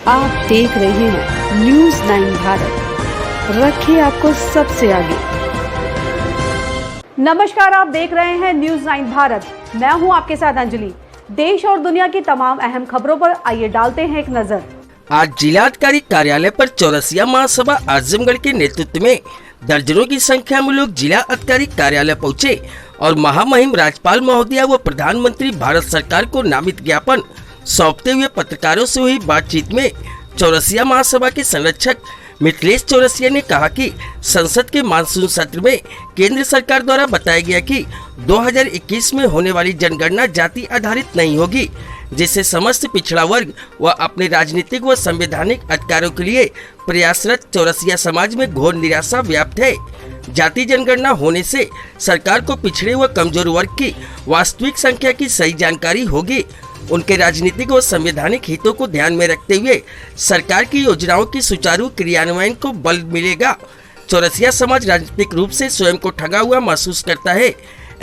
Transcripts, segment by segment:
आप देख रहे हैं न्यूज़ 9 भारत, रखिए आपको सबसे आगे। नमस्कार, आप देख रहे हैं न्यूज़ 9 भारत। मैं हूं आपके साथ अंजलि। देश और दुनिया की तमाम अहम खबरों पर आइए डालते हैं एक नजर। आज जिलाधिकारी कार्यालय पर चौरसिया महासभा आजमगढ़ के नेतृत्व में दर्जनों की संख्या में लोग जिला अधिकारी कार्यालय पहुंचे और महामहिम राज्यपाल महोदया व प्रधानमंत्री भारत सरकार को नामित ज्ञापन सौंपते हुए पत्रकारों से हुई बातचीत में चौरसिया महासभा के संरक्षक मिथिलेश चौरसिया ने कहा कि संसद के मानसून सत्र में केंद्र सरकार द्वारा बताया गया कि 2021 में होने वाली जनगणना जाति आधारित नहीं होगी, जिससे समस्त पिछड़ा वर्ग व अपने राजनीतिक व संवैधानिक अधिकारों के लिए प्रयासरत चौरसिया समाज में घोर निराशा व्याप्त है। जाति जनगणना होने से सरकार को पिछड़े व कमजोर वर्ग की वास्तविक संख्या की सही जानकारी होगी। उनके राजनीतिक व संवैधानिक हितों को ध्यान में रखते हुए सरकार की योजनाओं की सुचारू क्रियान्वयन को बल मिलेगा। चौरसिया समाज राजनीतिक रूप से स्वयं को ठगा हुआ महसूस करता है।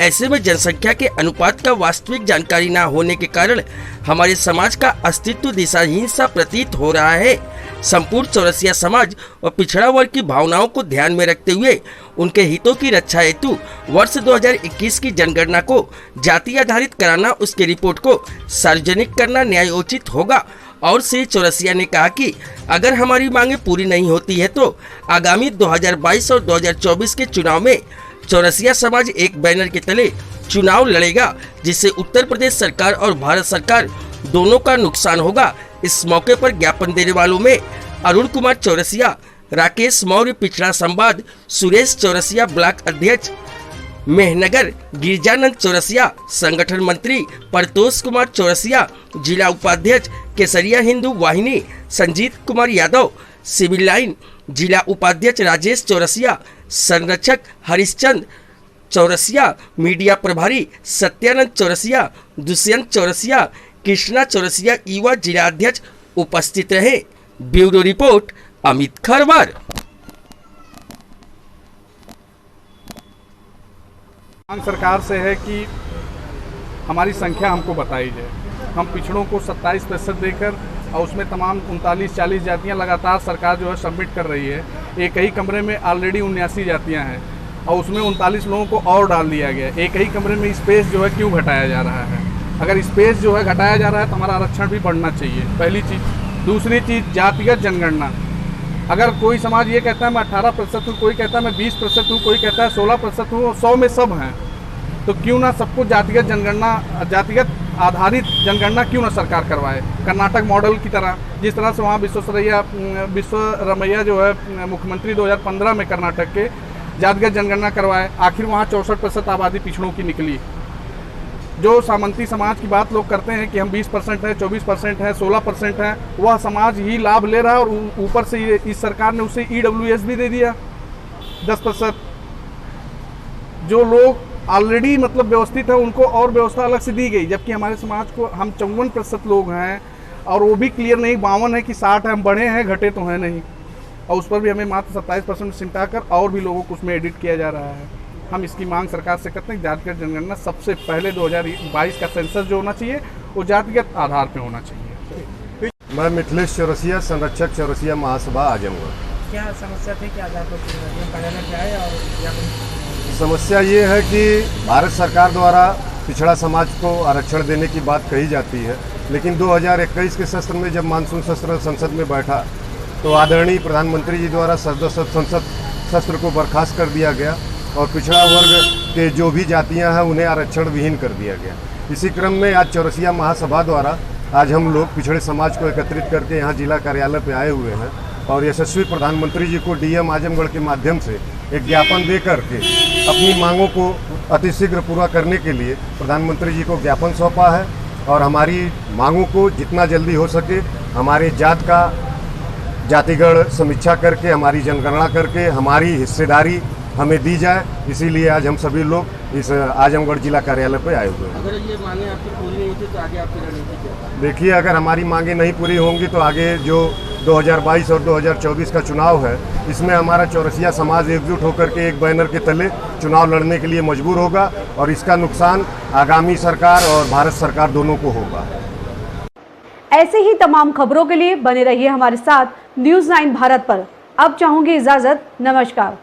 ऐसे में जनसंख्या के अनुपात का वास्तविक जानकारी न होने के कारण हमारे समाज का अस्तित्व दिशाहीन सा प्रतीत हो रहा है। संपूर्ण चौरसिया समाज और पिछड़ा वर्ग की भावनाओं को ध्यान में रखते हुए उनके हितों की रक्षा हेतु वर्ष 2021 की जनगणना को जाति आधारित कराना, उसकी रिपोर्ट को सार्वजनिक करना न्यायोचित होगा। और श्री चौरसिया ने कहा कि अगर हमारी मांगे पूरी नहीं होती है तो आगामी 2022 और 2024 के चुनाव में चौरसिया समाज एक बैनर के तले चुनाव लड़ेगा, जिससे उत्तर प्रदेश सरकार और भारत सरकार दोनों का नुकसान होगा। इस मौके पर ज्ञापन देने वालों में अरुण कुमार चौरसिया, राकेश मौर्य पिछड़ा संवाद, सुरेश चौरसिया ब्लॉक अध्यक्ष मेहनगर, गिरजानंद चौरसिया संगठन मंत्री, परतोष कुमार चौरसिया जिला उपाध्यक्ष केसरिया हिंदू वाहिनी, संजीत कुमार यादव सिविल लाइन, जिला उपाध्यक्ष राजेश चौरसिया, संरक्षक हरिश्चंद चौरसिया, मीडिया प्रभारी सत्यानंद चौरसिया, दुष्यंत चौरसिया, कृष्णा चौरसिया युवा जिला अध्यक्ष उपस्थित रहे। Bureau report Amit Kharwar. मांग सरकार से है कि हमारी संख्या हमको बताई जाए। हम पिछड़ों को 27% देकर और उसमें तमाम 39-40 जातियां लगातार सरकार जो है सबमिट कर रही है। एक ही कमरे में ऑलरेडी 79 जातियां हैं और उसमें 39 लोगों को और डाल दिया गया। एक ही कमरे में स्पेस जो है क्यों घटाया जा रहा है? अगर स्पेस जो है घटाया जा रहा है तो हमारा आरक्षण भी बढ़ना चाहिए, पहली चीज़। दूसरी चीज़, जातिगत जनगणना। अगर कोई समाज ये कहता है मैं 18% हूँ, कोई कहता है मैं 20% हूँ, कोई कहता है 16% हूँ, 100 में सब हैं, तो क्यों ना सबको जातिगत जनगणना, जातिगत आधारित जनगणना क्यों ना सरकार करवाए, कर्नाटक मॉडल की तरह। जिस तरह से वहाँ विश्वरमैया जो है मुख्यमंत्री 2015 में कर्नाटक के जातिगत जनगणना करवाए, आखिर वहाँ 64% आबादी पिछड़ों की निकली। जो सामंती समाज की बात लोग करते हैं कि हम 20% हैं, 24% हैं, 16% हैं, वह समाज ही लाभ ले रहा है और ऊपर से इस सरकार ने उसे EWS भी दे दिया 10%। जो लोग ऑलरेडी मतलब व्यवस्थित है उनको और व्यवस्था अलग से दी गई, जबकि हमारे समाज को हम 54% लोग हैं और वो भी क्लियर नहीं, 52 है कि 60 है, हम बढ़े हैं घटे तो हैं नहीं, और उस पर भी हमें मात्र 27% सिमटा कर और भी लोगों को उसमें एडिट किया जा रहा है। हम इसकी मांग सरकार से करते हैं जातिगत जनगणना सबसे पहले 2022 का सेंसस जो होना चाहिए वो जातिगत आधार पर होना चाहिए। मैं मिथिलेश चौरसिया, संरक्षक चौरसिया महासभा आजमगढ़। क्या समस्या थी, क्या आधार पर कार्यालय पे आए? और समस्या ये है कि भारत सरकार द्वारा पिछड़ा समाज को आरक्षण देने की बात कही जाती है, लेकिन 2021 के सत्र में जब मानसून सत्र संसद में बैठा तो आदरणीय प्रधानमंत्री जी द्वारा संसद सत्र को बर्खास्त कर दिया गया और पिछड़ा वर्ग के जो भी जातियां हैं उन्हें आरक्षण विहीन कर दिया गया। इसी क्रम में आज चौरसिया महासभा द्वारा आज हम लोग पिछड़े समाज को एकत्रित करके यहाँ जिला कार्यालय पे आए हुए हैं और यशस्वी प्रधानमंत्री जी को DM आजमगढ़ के माध्यम से एक ज्ञापन दे करके अपनी मांगों को अतिशीघ्र पूरा करने के लिए प्रधानमंत्री जी को ज्ञापन सौंपा है और हमारी मांगों को जितना जल्दी हो सके हमारे जात का जातिगण समीक्षा करके, हमारी जनगणना करके हमारी हिस्सेदारी हमें दी जाए। इसीलिए आज हम सभी लोग इस आजमगढ़ जिला कार्यालय पर आए हुए हैं। अगर ये मांगे आपकी पूरी नहीं होती तो आगे आपकी रणनीति क्या है? देखिए, अगर हमारी मांगे नहीं पूरी होंगी तो आगे जो 2022 और 2024 का चुनाव है इसमें हमारा चौरसिया समाज एकजुट होकर के एक बैनर के तले चुनाव लड़ने के लिए मजबूर होगा और इसका नुकसान आगामी सरकार और भारत सरकार दोनों को होगा। ऐसे ही तमाम खबरों के लिए बने रहिए हमारे साथ न्यूज़ 9 भारत पर। अब चाहूंगी इजाजत, नमस्कार।